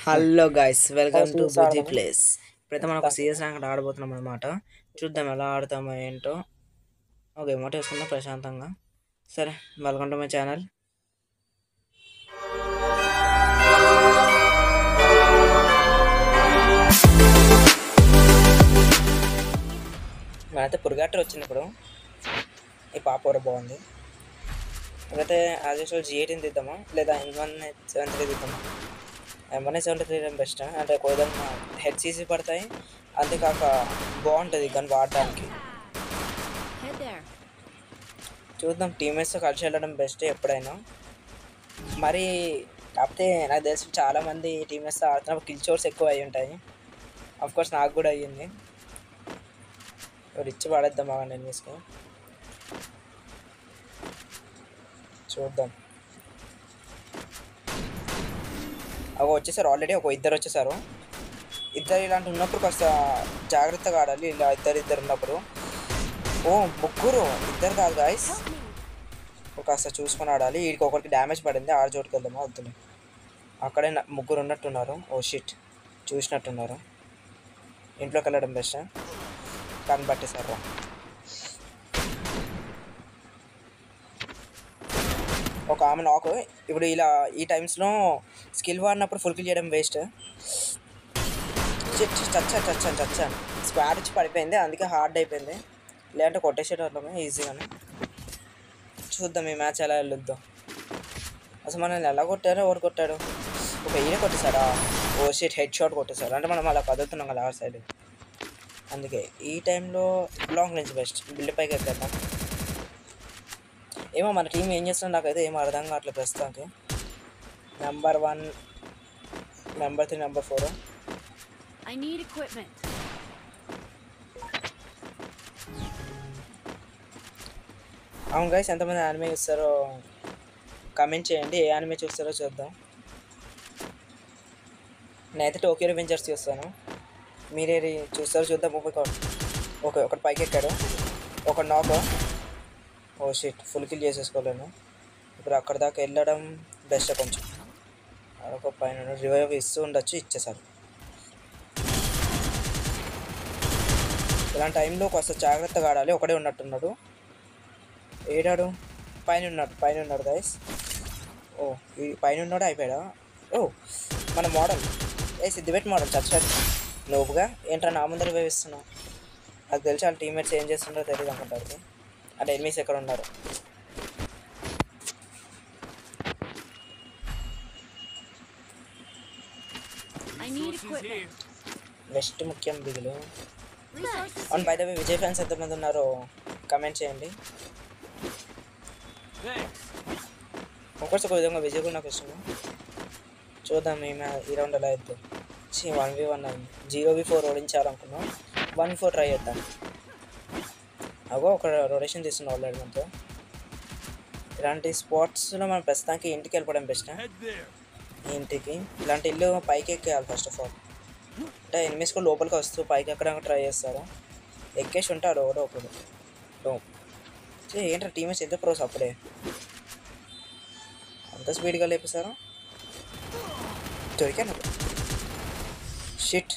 Hello guys, welcome to scenes Bujji ఆడదామా? Place. ఇప్పుడైతే మనం ఒక సీరియస్ ర్యాంక్ ఆడబోతున్నాం అనమాట. చూద్దాం ఎలా ఆడతామో ఏంటో. ఓకే, ఎమోట్ వేసుకుందాం ప్రశాంతంగా. సరే, వెల్కమ్ టు మై ఛానల్. మనైతే పురుగాటర్ వచ్చినప్పుడు ఈ పాప బాగుంది. ఇప్పుడైతే యాజ్ యూజువల్ G18 తీద్దామా లేదా M173 తీద్దామా? M173 బెస్ట్, అంటే కొద్దిగా హెచ్సిసి పడతాయి, అంతేకాక బాగుంటుంది గన్ వాడడానికి. చూద్దాం, టీమేట్స్తో కలిసి వెళ్ళడం బెస్ట్ ఎప్పుడైనా. మరి కాకపోతే నాకు తెలిసి చాలామంది టీమేట్స్తో ఆడుతున్నప్పుడు కిల్ చోర్స్ ఎక్కువ అయ్యి ఉంటాయి. అఫ్కోర్స్ నాకు కూడా అయ్యింది. రిచ్ పడేద్దాం బాగా నేను తీసుకుని చూద్దాం. అవి వచ్చేసారు ఆల్రెడీ, ఇద్దరు వచ్చేసారు. ఇద్దరు ఇలాంటి ఉన్నప్పుడు కాస్త జాగ్రత్తగా ఆడాలి. ఇలా ఇద్దరు ఉన్నప్పుడు. ఓ ముగ్గురు, ఇద్దరు కాదు గాయస్, కాస్త చూసుకొని ఆడాలి. వీడికి ఒకరికి డ్యామేజ్ పడింది, ఆడ చోటుకి వెళ్దామా వద్దులే. అక్కడే ముగ్గురు ఉన్నట్టున్నారు. ఓ షిట్, చూసినట్టున్నారు. ఇంట్లోకి వెళ్ళడం బెస్ట్. కనబట్టేశారు. ఒక ఆమె నాకు ఇప్పుడు ఇలా ఈ టైమ్స్లో స్కిల్ వాడినప్పుడు ఫుల్ కిల్ చేయడం వేస్ట్. చచ్చా స్క్వాడ్ ఇచ్చి పడిపోయింది, అందుకే హార్డ్ అయిపోయింది. లేదంటే కొట్టేసేటట్లమే ఈజీగానే. చూద్దాం ఈ మ్యాచ్ ఎలా వెళ్ళొద్దాం. అసలు మనల్ని ఎలా కొట్టారో, ఎవరు కొట్టాడు? ఒక ఈయన కొట్టేశాడా? ఓ షిట్, హెడ్ షాట్ కొట్టేశారు. అంటే మనం అలా కదులుతున్నాం కదా ఆ సైడ్, అందుకే ఈ టైంలో లాంగ్ రేంజ్ బెస్ట్. బిల్డ్ పైకి ఎక్కేద్దాం. ఏమో మన టీం ఏం చేస్తుందో నాకైతే ఏం అర్థం కావట్లేదు ప్రస్తుతానికి. Number 1, number 3, number 4. అవును గైస్, ఎంతమంది యానిమే చూస్తారో కామెంట్ చేయండి. ఏ యానిమే చూస్తారో చూద్దాం. నేనైతే టోక్యో రివెంజర్స్ చూస్తాను. మీరేది చూస్తారో చూద్దాం. ఓకే, ఒకటి పైకి ఎక్కాడు, ఒక knock. Oh shit, full kill చేసేసుకోలేను. ఇప్పుడు అక్కడ దాకా వెళ్ళడం బెస్ట్. కొంచెం ఒక పైన రివైవ్ ఇస్తూ ఉండొచ్చు, ఇచ్చేసారు. ఇలాంటి టైంలో కాస్త జాగ్రత్తగా ఆడాలి. ఒకడే ఉన్నట్టున్నాడు. ఏడాడు? పైన ఉన్నాడు గైస్. ఓ, ఈ పైన ఉన్నాడు. అయిపోయాడా? ఓ, మన మోడల్ సిద్ధిపెట్టి మోడల్ చచ్చాడు. నువ్వుగా ఏంట్రా నా ముందర వేస్తున్నావు? నాకు తెలిసి వాళ్ళ టీమ్మేట్స్ ఏం చేస్తుండో తెలియదు అనుకుంటారు. అంటే ఎనిమిస్ ఎక్కడ ఉన్నారు? నెక్స్ట్ ముఖ్యం బిగులు. అవును, by the way Vijay fans ఎంతమంది ఉన్నారో కమెంట్ చేయండి. ఇంకోటి ఒక విధంగా విజయ్ కూడా నాకు ఇష్టం. చూద్దాం ఈ రౌండ్ ఎలా అవుతుంది. 1v1 అయింది. 0v4 ఓడించాలనుకున్నాం. 1v4 ట్రై చేద్దాం. అగో ఒక రొటేషన్ తీస్తున్నాం ఆల్రెడీ మనతో. ఇలాంటి స్పాట్స్లో మనం ప్రస్తుతానికి ఇంటికి వెళ్ళిపోవడం బెస్ట్. ఇంటికి ఇలాంటి ఇల్లు పైకి ఎక్కేయాలి ఫస్ట్ ఆఫ్ ఆల్. అంటే ఎనిమిస్ కూడా లోపలికి వస్తూ పైకి ఎక్కడానికి ట్రై చేస్తారు. ఎక్కేసి ఉంటాడు ఎవడో ఒకడు. ఏంటో టీమేట్స్ ఎంత ప్రోస్ అప్పుడే అంత స్పీడ్గా లేపేశారు. దొరికాను. షిట్,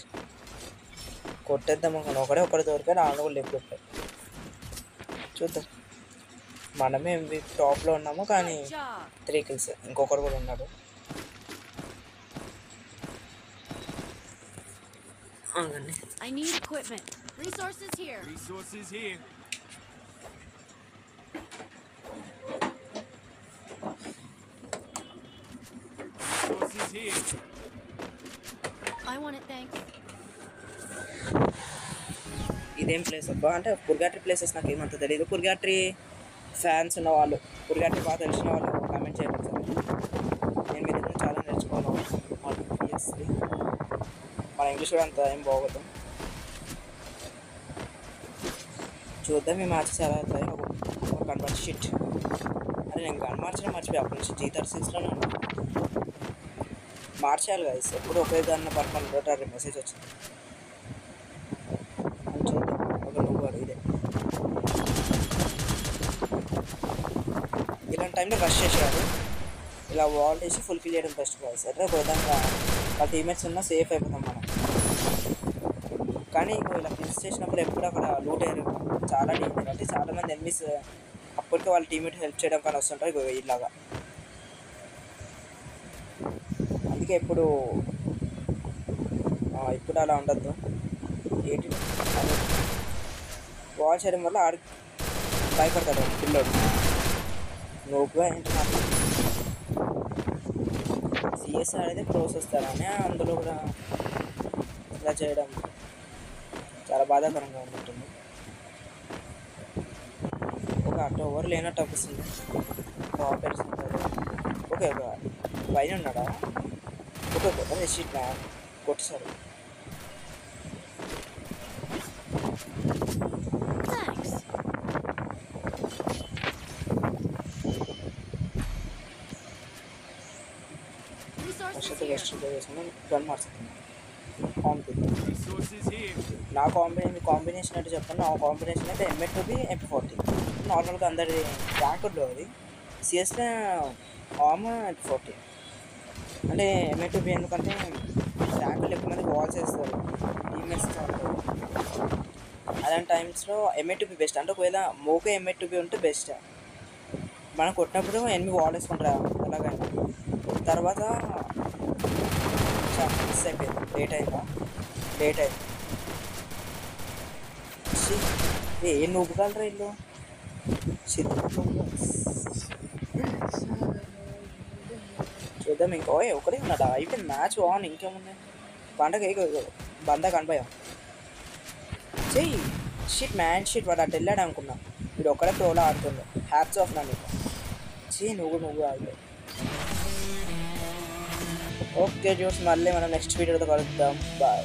కొట్టేద్దాం అనుకున్నా. ఒకడు దొరికాడు, ఆమె కూడా లేపుకొట్టాడు. చూద్దాం. మనమే టాప్లో ఉన్నాము, కానీ 3 kills. ఇంకొకడు కూడా ఉన్నాడు. ఇదేం ప్లేస్ అబ్బా? అంటే పుర్గాట్రీ ప్లేసెస్ నాకు ఏమంత తెలియదు. పుర్గాట్రీ ఫ్యాన్స్ ఉన్న వాళ్ళు, పుర్గాట్రీ బాగా తెలిసిన వాళ్ళు కామెంట్ చేయండి సార్. నేను మీ దగ్గర చాలా నేర్చుకోను. మన ఇంగ్లీష్ కూడా అంత ఏం బాగోదు. చూద్దాం ఈ మ్యాచెస్ ఎలా అవుతాయి. ఒక కన్వర్ట్ షిట్. అరే నేను గన్ మార్చడం మర్చిపోయి అప్పటి నుంచి G36లోనే ఉన్నాను. మార్చాలి గైస్, ఎప్పుడు ఒకే గన్ పర్మనెంట్ మెసేజ్ వచ్చింది. చూద్దాం. ఒక నువ్వు ఇదే ఇలాంటి టైంలో రష్ చేసేవాడు. ఇలా వాల్ వేసి ఫుల్ కిల్ చేయడం బెస్ట్ గైస్. అంటే ఒక విధంగా వాళ్ళ టీమేట్స్ ఉన్నా సేఫ్ అయిపోతాం మనం. కానీ ఇలా కిల్స్ చేసినప్పుడు ఎప్పుడు అక్కడ లూట్ అయ్యారు చాలా డేంజర్. అంటే చాలామంది ఎనిమిస్ అప్పటికే వాళ్ళ టీమేట్ హెల్ప్ చేయడం కానీ వస్తుంటారు ఇలాగా. అందుకే ఇప్పుడు అలా ఉండద్దు. ఏంటి వాల్ చేయడం వల్ల ఆడి భయపడతాడు పిల్లోడు. నోపుగా ఏంటి నాకు సిఎస్ ఆడితే ప్రోస్ వస్తారని అందులో కూడా ఇలా చేయడం చాలా బాధాకరంగా ఉంటుంది. ఒక అటు ఓవర్ లేనట్టు అనిపిస్తుంది. ఓకే ఒక పైన ఉన్నాడా? ఓకే ఓకే షీట్ మ్యాన్ కొట్టేశారు. గన్ మార్చుతుంది. నా కాంబినేషన్ అంటే చెప్పండి. నా కాంబినేషన్ అయితే M8 MP40. నార్మల్గా అందరి ర్యాంకుల్లో అది. సిఎస్లో ఆమ్ MP40 అంటే M8 ఎందుకంటే ర్యాంకులు ఎక్కువ మంది వాల్స్ వేస్తారు టీమేట్స్తో ఉంటారు. అలాంటి టైమ్స్లో M8 బెస్ట్. అంటే ఒకవేళ మోకే M8 ఉంటే బెస్ట్. మనం కొట్టినప్పుడు ఎనిమిది వాల్ వేసుకుంటారు అలాగైనా. తర్వాత మిస్ అయిపోయింది. లేట్ అయింది. ఏం నూపుగలరా ఇల్లు చూద్దాం. ఇంకో ఒకటే ఉన్నాడా? అయిపోయింది మ్యాచ్ బాగుంది. ఇంకేముంది పండగ బందా కనిపోయాం. చెయ్యి షీట్ మ్యాన్ షీట్ వాడు అటు వెళ్ళాడు అనుకున్నా. వీడు ఒక్కడే ప్రోలో ఆడుతుండే. హ్యాట్స్ ఆఫ్ నా నీకు. చెయ్యి నువ్వు ఆడు. ఓకే జూస్ మళ్ళీ మనం నెక్స్ట్ వీడియోతో కలుద్దాం. బాయ్.